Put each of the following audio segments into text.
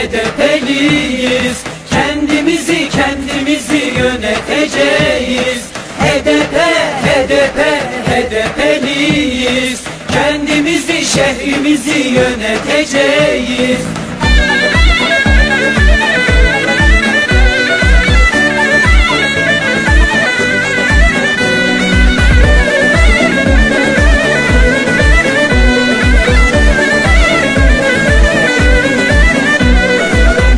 HDP'liyiz. Kendimizi yöneteceğiz. HDP'liyiz. Kendimizi, şehrimizi yöneteceğiz.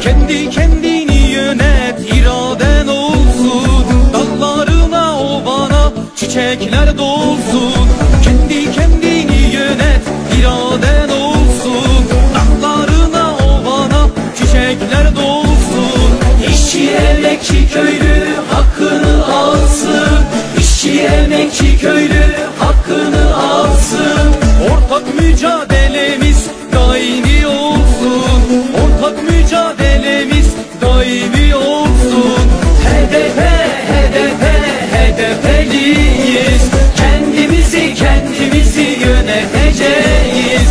Kendi kendini yönet, iraden olsun. Dallarına, ovana çiçekler dolsun. Kendi kendini yönet, iraden olsun. Dallarına, ovana çiçekler dolsun. İşçi, emekçi, köylü hakkını alsın. İşçi, emekçi, köylü hakkını alsın. Ortak mücadelemiz daimi olsun. Ortak mücadelemiz daimi olsun. HDP'liyiz. Kendimizi yöneteceğiz.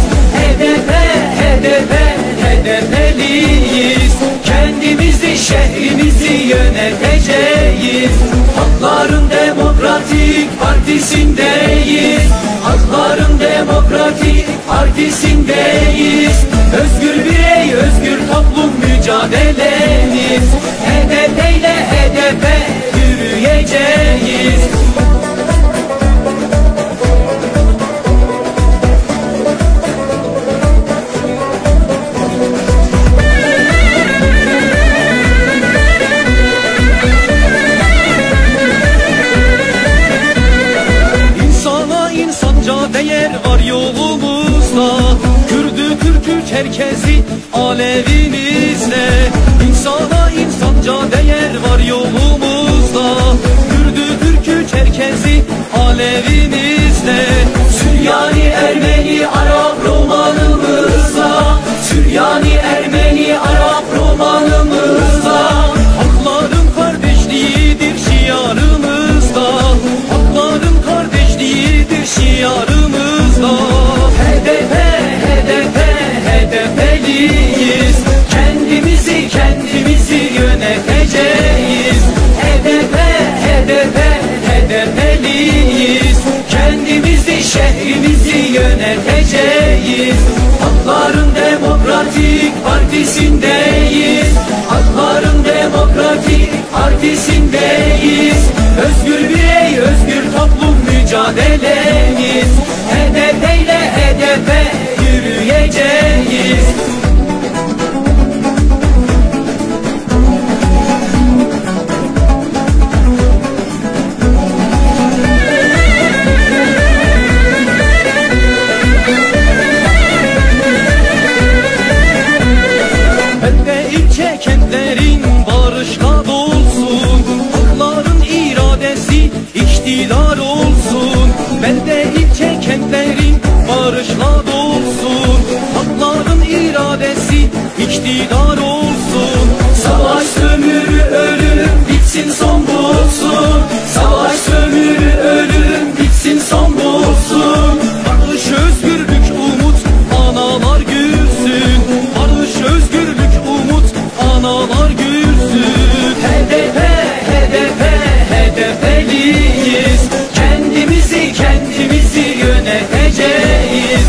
HDP'liyiz. Kendimizi, şehrimizi yöneteceğiz. Halkların Demokratik Partisi'ndeyiz. Halkların Demokratik Partisi'ndeyiz. Özgür birey, özgür toplum mücadelemiz. HDP ile HDP yürüyeceğiz. İnsana insanca değer var yolumuzda. Kürdü, Türk'ü, Çerkezi alevimizle. İnsana insanca değer var yolumuzda. Kürdü, Türk'ü, Çerkezi alevimizle. Süryani, Ermeni, Arap romanımızla. Süryani, Ermeni, Arap romanımızla. Halkların kardeşliğidir şiarımızda. Halkların kardeşliğidir şiarımızda. HDP'liyiz. Kendimizi yöneteceğiz. HDP'liyiz. Kendimizi, şehrimizi yöneteceğiz. Halkların Demokratik Partisi'ndeyiz. Halkların Demokratik Partisi'ndeyiz. Özgür birey, özgür toplum mücadelemiz. HDP ile HDP yürüyeceğiz. Belde ilçe kentlerin barışla dolsun. Halkların iradesi iktidar olsun. Belde ilçe kentlerin barışla dolsun. Halkların iradesi iktidar olsun. Savaş, sömürü, ölüm bitsin, son bulsun. Savaş, sömürü, ölüm bitsin, son bulsun. Barış, özgürlük, umut, analar gülsün. Barış, özgürlük, umut, analar gülsün. HDP'liyiz. Kendimizi yöneteceğiz.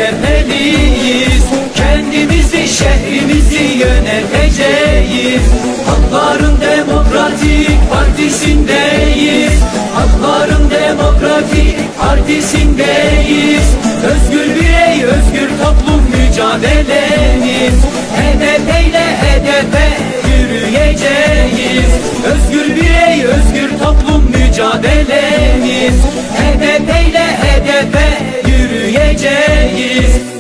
HDP'liyiz. Kendimizi, şehrimizi yöneteceğiz. Halkların Demokratik Partisi'ndeyiz. Halkların Demokratik Partisi'ndeyiz. Özgür birey, özgür toplum mücadelemiz. HDP ile HDP yürüyeceğiz. Özgür birey, özgür toplum mücadelemiz. HDP ile HDP yürüyeceğiz.